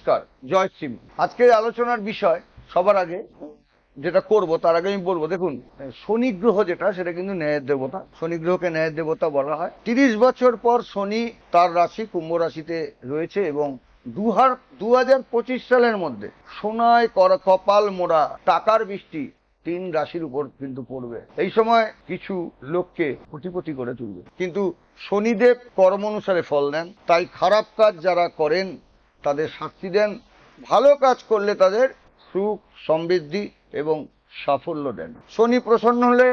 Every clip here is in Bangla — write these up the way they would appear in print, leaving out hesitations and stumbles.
নমস্কার, জয় শ্রী। আজকের আলোচনার বিষয় সবার আগে যেটা করব তার আগে আমি বলবো, দেখুন শনি গ্রহ যেটা, সেটা কিন্তু ন্যায়ের দেবতা। শনি গ্রহকে ন্যায়ের দেবতা বলা হয়। 30 বছর পর শনি তার রাশি কুম্ভ রাশিতে রয়েছে এবং 2025 সালের মধ্যে সোনায় কপাল মোড়া টাকার বৃষ্টি 3 রাশির উপর কিন্তু পড়বে। এই সময় কিছু লোককে কোটিপতি করে তুলবে, কিন্তু শনিদেব কর্ম অনুসারে ফল দেন। তাই খারাপ কাজ যারা করেন তাদের শাস্তি দেন, ভালো কাজ করলে তাদের সুখ সমৃদ্ধি এবং সাফল্য দেন। শনি প্রসন্ন হলে,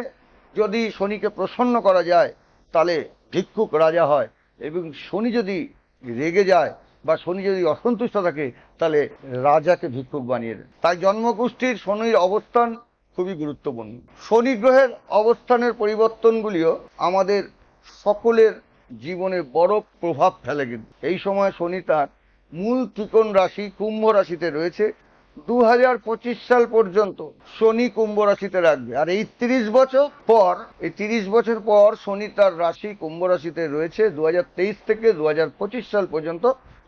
যদি শনিকে প্রসন্ন করা যায় তাহলে ভিক্ষুক রাজা হয়, এবং শনি যদি রেগে যায় বা শনি যদি অসন্তুষ্ট থাকে তাহলে রাজাকে ভিক্ষুক বানিয়ে দেন। তাই জন্মকুষ্ঠির শনির অবস্থান খুবই গুরুত্বপূর্ণ। শনি গ্রহের অবস্থানের পরিবর্তনগুলিও আমাদের সকলের জীবনে বড় প্রভাব ফেলে। কিন্তু এই সময় শনি তার মূল ত্রিকোণ রাশি কুম্ভ রাশিতে রয়েছে। 2025 সাল পর্যন্ত শনি কুম্ভ রাশিতে রাখবে। আর এই 30 বছর পর শনি তার রাশি কুম্ভ রাশিতে রয়েছে। 2023 থেকে 2025 সাল পর্যন্ত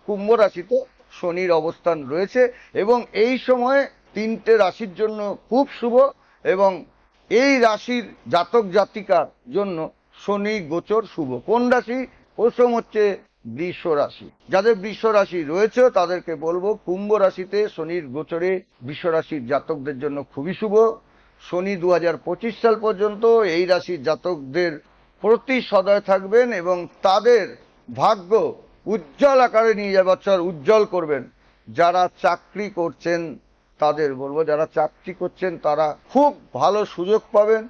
কুম্ভ রাশিতে শনির অবস্থান রয়েছে, এবং এই সময়ে 3টে রাশির জন্য খুব শুভ। এবং এই রাশির জাতক জাতিকার জন্য শনি গোচর শুভ। কোন রাশি? প্রথম হচ্ছে বৃষ রাশি। যাদের বৃষ রাশি রয়েছে তাদেরকে বলবো, কুম্ভ রাশিতে শনির গোচরে বৃষ রাশির জাতকদের জন্য খুবই শুভ। শনি 2025 সাল পর্যন্ত এই রাশির জাতকদের প্রতি সদয় থাকবেন এবং তাদের ভাগ্য উজ্জ্বল আকারে নিয়ে যাবার, উজ্জ্বল করবেন। যারা চাকরি করছেন তাদের বলবো, যারা চাকরি করছেন তারা খুব ভালো সুযোগ পাবেন,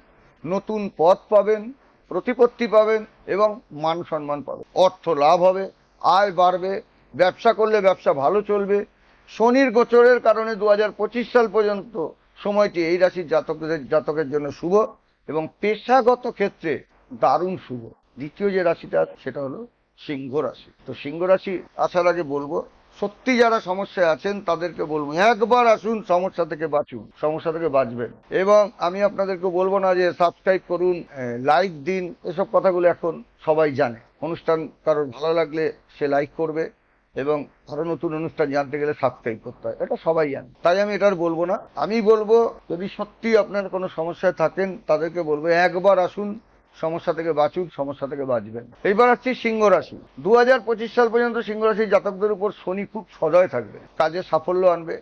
নতুন পদ পাবেন, প্রতিপত্তি পাবেন এবং মান সম্মান পাবেন। অর্থ লাভ হবে, আয় বাড়বে, ব্যবসা করলে ব্যবসা ভালো চলবে। শনির গোচরের কারণে 2025 সাল পর্যন্ত সময়টি এই রাশির জাতকের জন্য শুভ এবং পেশাগত ক্ষেত্রে দারুণ শুভ। দ্বিতীয় যে রাশিটা সেটা হলো সিংহ রাশি। তো সিংহ রাশি আসার আগে বলবো, সত্যি যারা সমস্যায় আছেন তাদেরকে বলবো, একবার আসুন, সমস্যা থেকে বাঁচুন, সমস্যা থেকে বাঁচবেন। এবং আমি আপনাদেরকে বলবো না যে সাবস্ক্রাইব করুন, লাইক দিন, এসব কথাগুলো এখন সবাই জানে। অনুষ্ঠান কারোর ভালো লাগলে সে লাইক করবে, এবং আরো নতুন অনুষ্ঠান জানতে গেলে সাবস্ক্রাইব করতে হয়, এটা সবাই জানে। তাই আমি এটা বলবো না। আমি বলবো, যদি সত্যি আপনার কোনো সমস্যায় থাকেন তাদেরকে বলবো, একবার আসুন, সমস্যা থেকে বাঁচুন, সমস্যা থেকে বাঁচবেন। এইবার আসছি সিংহ রাশি। 2025 সাল পর্যন্ত সিংহ রাশির জাতকদের উপর শনি খুব সদয় থাকবে। কাজে সাফল্য আনবে,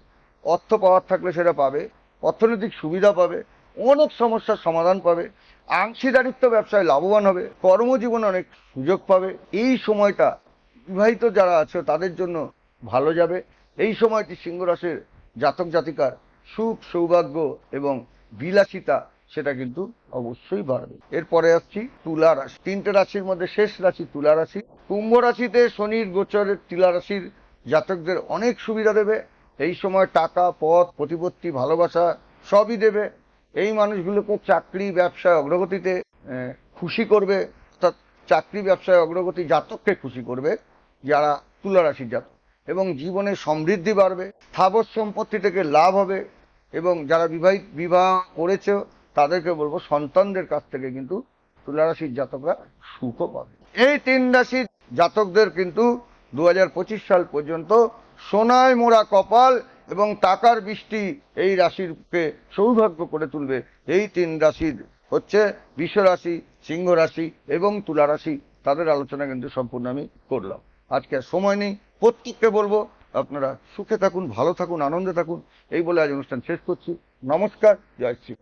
অর্থ পাওয়ার থাকলে সেটা পাবে, অর্থনৈতিক সুবিধা পাবে, অনেক সমস্যার সমাধান পাবে, অংশীদারিত্ব ব্যবসায় লাভবান হবে, কর্মজীবনে অনেক সুযোগ পাবে। এই সময়টা বিবাহিত যারা আছে তাদের জন্য ভালো যাবে। এই সময়টি সিংহ রাশির জাতক জাতিকার সুখ সৌভাগ্য এবং বিলাসিতা সেটা কিন্তু অবশ্যই বাড়বে। এরপরে আসছি তুলা রাশি। 3টে রাশির মধ্যে শেষ রাশি তুলা রাশি। কুম্ভ রাশিতে শনির গোচরের তুলা রাশির জাতকদের অনেক সুবিধা দেবে। এই সময় টাকা, পদ, প্রতিপত্তি, ভালোবাসা সবই দেবে। এই মানুষগুলোকে চাকরি ব্যবসায় অগ্রগতিতে খুশি করবে, অর্থাৎ চাকরি ব্যবসায় অগ্রগতি জাতককে খুশি করবে যারা তুলা রাশির জাতক, এবং জীবনে সমৃদ্ধি বাড়বে, স্থাবর সম্পত্তি থেকে লাভ হবে। এবং যারা বিবাহ করেছে তাদেরকে বলবো, সন্তানদের কাছ থেকে কিন্তু তুলা রাশির জাতকরা সুখও পাবে। এই 3 রাশির জাতকদের কিন্তু 2025 সাল পর্যন্ত সোনায় মোড়া কপাল এবং টাকার বৃষ্টি এই রাশিকে সৌভাগ্য করে তুলবে। এই 3 রাশির হচ্ছে বৃষ রাশি, সিংহ রাশি এবং তুলা রাশি। তাদের আলোচনা কিন্তু সম্পূর্ণ আমি করলাম। আজকে সময় নেই। প্রত্যেককে বলবো, আপনারা সুখে থাকুন, ভালো থাকুন, আনন্দে থাকুন। এই বলে আজ অনুষ্ঠান শেষ করছি। নমস্কার, জয় শ্রী।